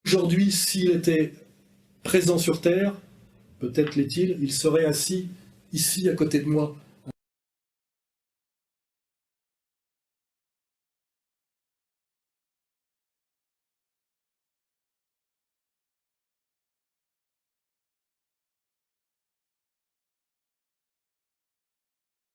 Aujourd'hui, s'il était présent sur Terre, peut-être l'est-il, il serait assis ici à côté de moi.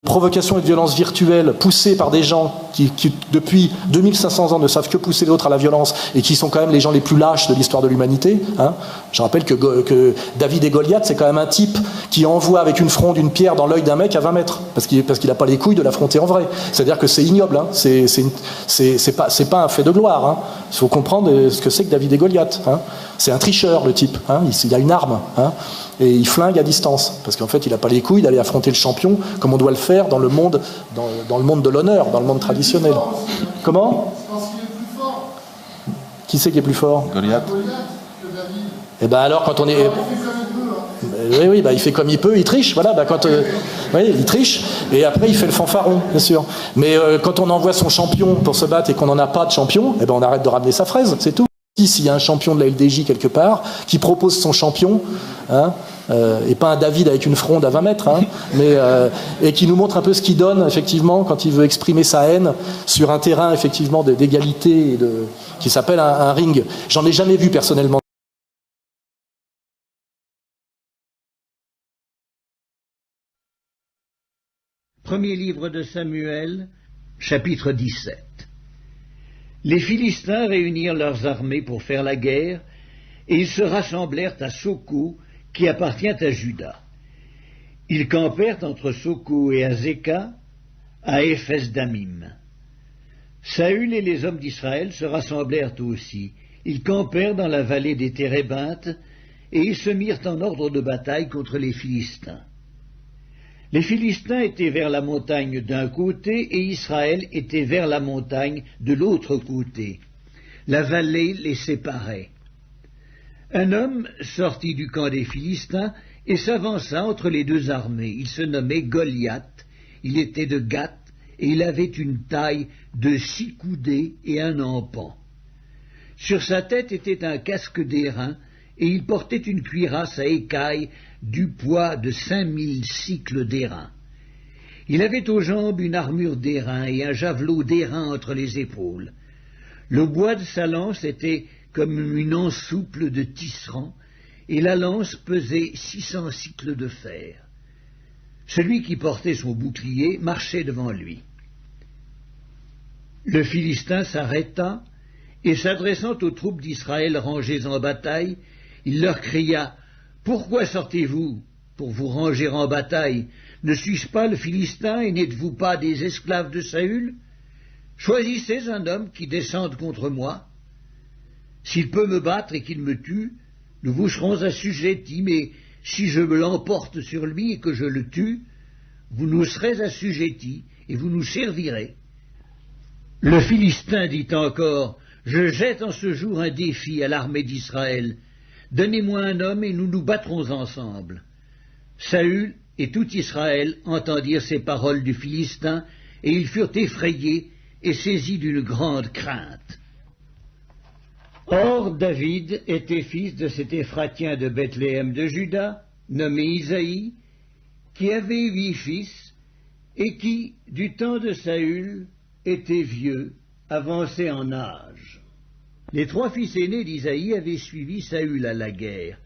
Provocation et de violence virtuelle poussée par des gens qui, depuis 2500 ans, ne savent que pousser l'autre à la violence et qui sont quand même les gens les plus lâches de l'histoire de l'humanité. Hein. Je rappelle que David et Goliath, c'est quand même un type qui envoie avec une fronde une pierre dans l'œil d'un mec à 20 mètres, parce qu'il n'a pas les couilles de l'affronter en vrai. C'est-à-dire que c'est ignoble, hein. C'est pas un fait de gloire. Hein. Il faut comprendre ce que c'est que David et Goliath. Hein. C'est un tricheur, le type. Hein. Il a une arme. Hein. Et il flingue à distance, parce qu'en fait, il n'a pas les couilles d'aller affronter le champion comme on doit le faire dans le monde, dans le monde de l'honneur, dans le monde traditionnel. Comment ? Je pense qu'il est plus fort. Qui c'est qui est plus fort ? Goliath. Et ben alors, quand on est... Oui, il fait comme il peut, il triche, voilà. Il triche, et après il fait le fanfaron, bien sûr. Mais quand on envoie son champion pour se battre et qu'on n'en a pas de champion, eh ben on arrête de ramener sa fraise, c'est tout. S'il y a un champion de la LDJ quelque part qui propose son champion, hein, et pas un David avec une fronde à 20 mètres, hein, et qui nous montre un peu ce qu'il donne effectivement quand il veut exprimer sa haine sur un terrain effectivement d'égalité qui s'appelle un ring. J'en ai jamais vu personnellement. Premier livre de Samuel, chapitre 17. Les Philistins réunirent leurs armées pour faire la guerre, et ils se rassemblèrent à Soko, qui appartient à Juda. Ils campèrent entre Soko et Azéka, à Éphes-Damim. Saül et les hommes d'Israël se rassemblèrent aussi. Ils campèrent dans la vallée des Térébintes, et ils se mirent en ordre de bataille contre les Philistins. Les Philistins étaient vers la montagne d'un côté et Israël était vers la montagne de l'autre côté. La vallée les séparait. Un homme sortit du camp des Philistins et s'avança entre les deux armées. Il se nommait Goliath, il était de Gath et il avait une taille de 6 coudées et un empan. Sur sa tête était un casque d'airain et il portait une cuirasse à écailles du poids de 5000 cycles d'airain. Il avait aux jambes une armure d'airain et un javelot d'airain entre les épaules. Le bois de sa lance était comme une ensouple de tisserand, et la lance pesait 600 cycles de fer. Celui qui portait son bouclier marchait devant lui. Le Philistin s'arrêta, et s'adressant aux troupes d'Israël rangées en bataille, il leur cria « Pourquoi sortez-vous pour vous ranger en bataille? Ne suis-je pas le Philistin et n'êtes-vous pas des esclaves de Saül? Choisissez un homme qui descende contre moi. S'il peut me battre et qu'il me tue, nous vous serons assujettis, mais si je me l'emporte sur lui et que je le tue, vous nous serez assujettis et vous nous servirez. » Le Philistin dit encore « Je jette en ce jour un défi à l'armée d'Israël. Donnez-moi un homme et nous nous battrons ensemble. » Saül et tout Israël entendirent ces paroles du Philistin, et ils furent effrayés et saisis d'une grande crainte. Or David était fils de cet Éphratien de Bethléem de Juda, nommé Isaïe, qui avait 8 fils, et qui, du temps de Saül, était vieux, avancé en âge. Les 3 fils aînés d'Isaïe avaient suivi Saül à la guerre.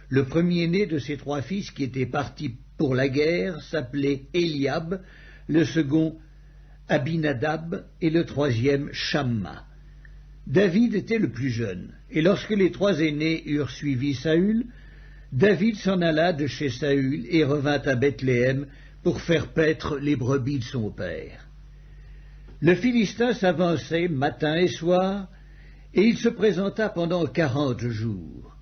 Le premier-né de ces 3 fils qui étaient partis pour la guerre s'appelait Eliab, le second Abinadab et le troisième Shamma. David était le plus jeune, et lorsque les 3 aînés eurent suivi Saül, David s'en alla de chez Saül et revint à Bethléem pour faire paître les brebis de son père. Le Philistin s'avançait matin et soir, et il se présenta pendant 40 jours.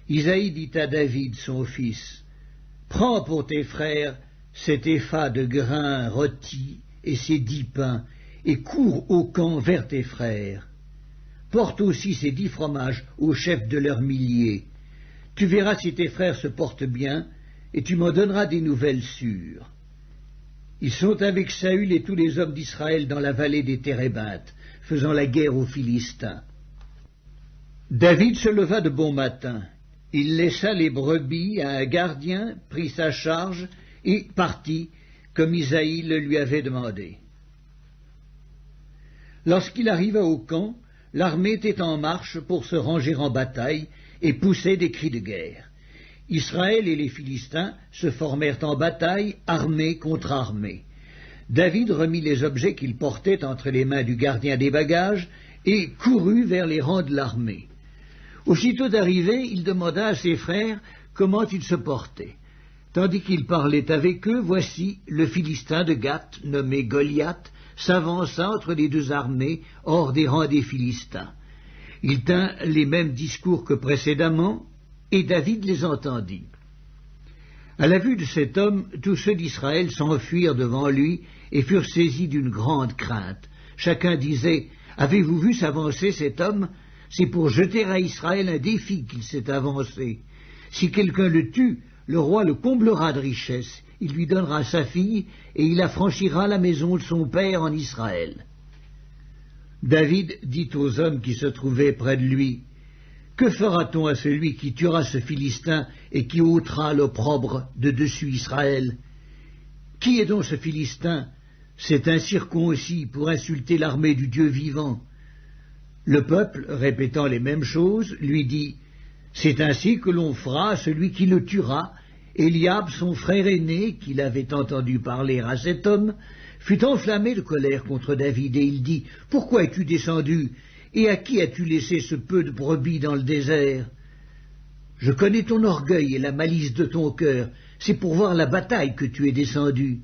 Isaïe dit à David, son fils, « Prends pour tes frères cet épha de grains rôtis et ces 10 pains, et cours au camp vers tes frères. Porte aussi ces 10 fromages au chef de leurs milliers. Tu verras si tes frères se portent bien, et tu m'en donneras des nouvelles sûres. » Ils sont avec Saül et tous les hommes d'Israël dans la vallée des Térébintes, faisant la guerre aux Philistins. David se leva de bon matin. Il laissa les brebis à un gardien, prit sa charge et partit, comme Isaïe le lui avait demandé. Lorsqu'il arriva au camp, l'armée était en marche pour se ranger en bataille et poussait des cris de guerre. Israël et les Philistins se formèrent en bataille, armée contre armée. David remit les objets qu'il portait entre les mains du gardien des bagages et courut vers les rangs de l'armée. Aussitôt arrivé, il demanda à ses frères comment ils se portaient. Tandis qu'il parlait avec eux, voici le Philistin de Gath, nommé Goliath, s'avança entre les deux armées, hors des rangs des Philistins. Il tint les mêmes discours que précédemment, et David les entendit. À la vue de cet homme, tous ceux d'Israël s'enfuirent devant lui et furent saisis d'une grande crainte. Chacun disait, « Avez-vous vu s'avancer cet homme? C'est pour jeter à Israël un défi qu'il s'est avancé. Si quelqu'un le tue, le roi le comblera de richesses, il lui donnera sa fille, et il affranchira la maison de son père en Israël. » David dit aux hommes qui se trouvaient près de lui, « Que fera-t-on à celui qui tuera ce Philistin et qui ôtera l'opprobre de dessus Israël? Qui est donc ce Philistin? C'est incirconcis pour insulter l'armée du Dieu vivant. » Le peuple, répétant les mêmes choses, lui dit, « C'est ainsi que l'on fera à celui qui le tuera. » Eliab, son frère aîné, qui l'avait entendu parler à cet homme, fut enflammé de colère contre David, et il dit, « Pourquoi es-tu descendu? Et à qui as-tu laissé ce peu de brebis dans le désert? Je connais ton orgueil et la malice de ton cœur. C'est pour voir la bataille que tu es descendu. »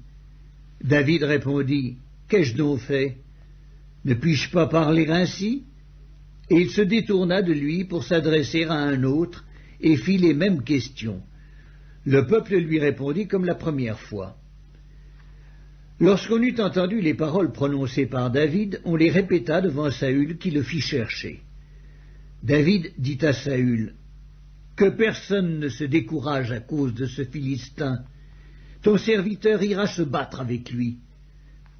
David répondit, « Qu'ai-je donc fait? Ne puis-je pas parler ainsi? » Et il se détourna de lui pour s'adresser à un autre, et fit les mêmes questions. Le peuple lui répondit comme la première fois. Lorsqu'on eut entendu les paroles prononcées par David, on les répéta devant Saül qui le fit chercher. David dit à Saül, « Que personne ne se décourage à cause de ce Philistin. Ton serviteur ira se battre avec lui. »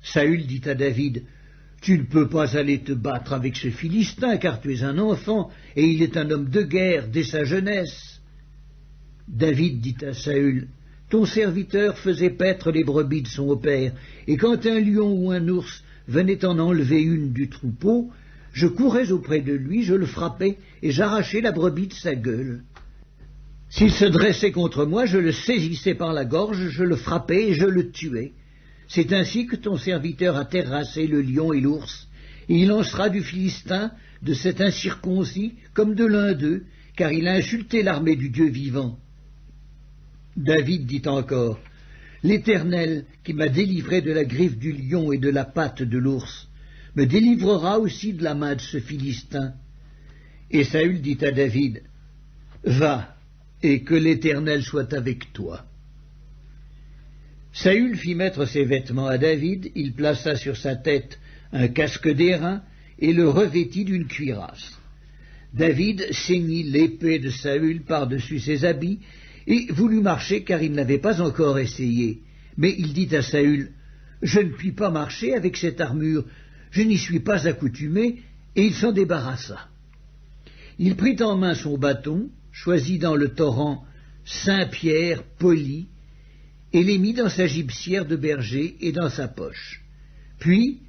Saül dit à David, « Tu ne peux pas aller te battre avec ce Philistin, car tu es un enfant, et il est un homme de guerre dès sa jeunesse. » David dit à Saül, « Ton serviteur faisait paître les brebis de son père, et quand un lion ou un ours venait en enlever une du troupeau, je courais auprès de lui, je le frappais, et j'arrachais la brebis de sa gueule. S'il se dressait contre moi, je le saisissais par la gorge, je le frappais et je le tuais. C'est ainsi que ton serviteur a terrassé le lion et l'ours, et il en sera du Philistin, de cet incirconcis, comme de l'un d'eux, car il a insulté l'armée du Dieu vivant. » David dit encore, « L'Éternel, qui m'a délivré de la griffe du lion et de la patte de l'ours, me délivrera aussi de la main de ce Philistin. » Et Saül dit à David, « Va, et que l'Éternel soit avec toi. » Saül fit mettre ses vêtements à David, il plaça sur sa tête un casque d'airain et le revêtit d'une cuirasse. David ceignit l'épée de Saül par-dessus ses habits et voulut marcher car il n'avait pas encore essayé. Mais il dit à Saül, « Je ne puis pas marcher avec cette armure, je n'y suis pas accoutumé, » et il s'en débarrassa. Il prit en main son bâton, choisit dans le torrent 5 pierres polies, et les mit dans sa gibecière de berger et dans sa poche. Puis,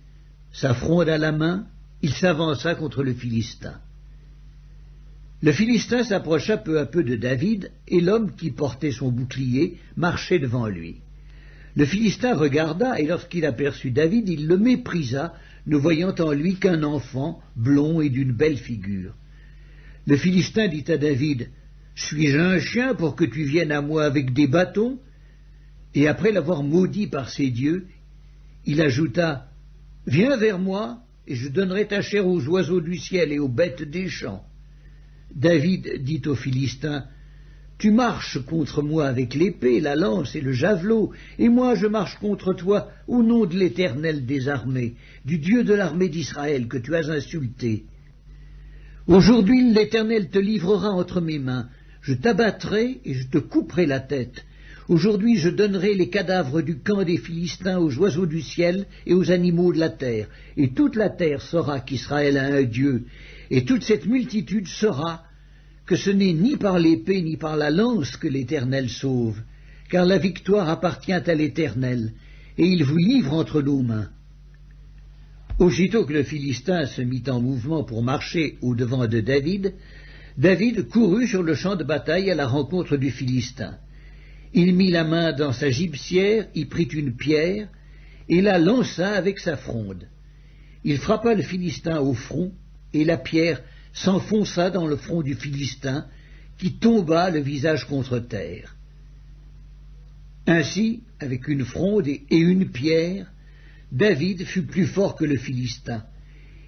sa fronde à la main, il s'avança contre le Philistin. Le Philistin s'approcha peu à peu de David, et l'homme qui portait son bouclier marchait devant lui. Le Philistin regarda, et lorsqu'il aperçut David, il le méprisa, ne voyant en lui qu'un enfant, blond et d'une belle figure. Le Philistin dit à David, « Suis-je un chien pour que tu viennes à moi avec des bâtons ?» Et après l'avoir maudit par ses dieux, il ajouta, « Viens vers moi, et je donnerai ta chair aux oiseaux du ciel et aux bêtes des champs. » David dit aux Philistins, « Tu marches contre moi avec l'épée, la lance et le javelot, et moi je marche contre toi au nom de l'Éternel des armées, du Dieu de l'armée d'Israël que tu as insulté. Aujourd'hui l'Éternel te livrera entre mes mains, je t'abattrai et je te couperai la tête. Aujourd'hui je donnerai les cadavres du camp des Philistins aux oiseaux du ciel et aux animaux de la terre, et toute la terre saura qu'Israël a un Dieu, et toute cette multitude saura que ce n'est ni par l'épée ni par la lance que l'Éternel sauve, car la victoire appartient à l'Éternel, et il vous livre entre nos mains. » Aussitôt que le Philistin se mit en mouvement pour marcher au-devant de David, David courut sur le champ de bataille à la rencontre du Philistin. Il mit la main dans sa gibecière, y prit une pierre, et la lança avec sa fronde. Il frappa le Philistin au front, et la pierre s'enfonça dans le front du Philistin, qui tomba le visage contre terre. Ainsi, avec une fronde et une pierre, David fut plus fort que le Philistin.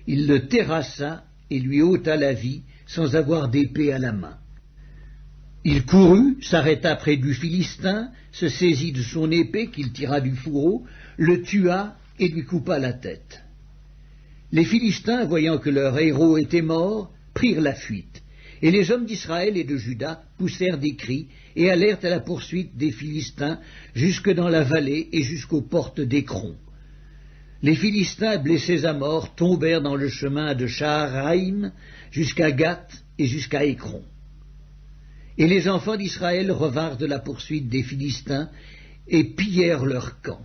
Il le terrassa et lui ôta la vie, sans avoir d'épée à la main. Il courut, s'arrêta près du Philistin, se saisit de son épée qu'il tira du fourreau, le tua et lui coupa la tête. Les Philistins, voyant que leur héros était mort, prirent la fuite, et les hommes d'Israël et de Juda poussèrent des cris et allèrent à la poursuite des Philistins jusque dans la vallée et jusqu'aux portes d'Écron. Les Philistins, blessés à mort, tombèrent dans le chemin de Shaharaïm jusqu'à Gath et jusqu'à Écron. Et les enfants d'Israël revinrent de la poursuite des Philistins et pillèrent leur camp.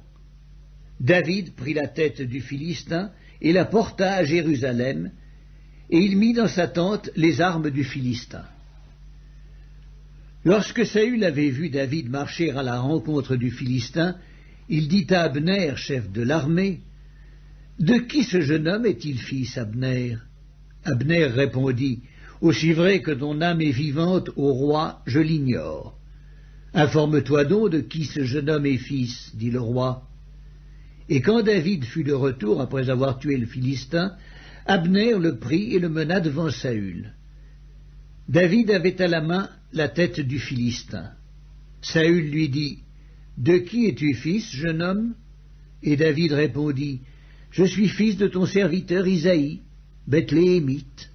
David prit la tête du Philistin et la porta à Jérusalem, et il mit dans sa tente les armes du Philistin. Lorsque Saül avait vu David marcher à la rencontre du Philistin, il dit à Abner, chef de l'armée, « De qui ce jeune homme est-il fils, Abner ?» Abner répondit, « Aussi vrai que ton âme est vivante, ô roi, je l'ignore. » « Informe-toi donc de qui ce jeune homme est fils, dit le roi. Et quand David fut de retour après avoir tué le Philistin, Abner le prit et le mena devant Saül. David avait à la main la tête du Philistin. Saül lui dit, « De qui es-tu fils, jeune homme ?» Et David répondit, « Je suis fils de ton serviteur Isaïe, Bethléemite. »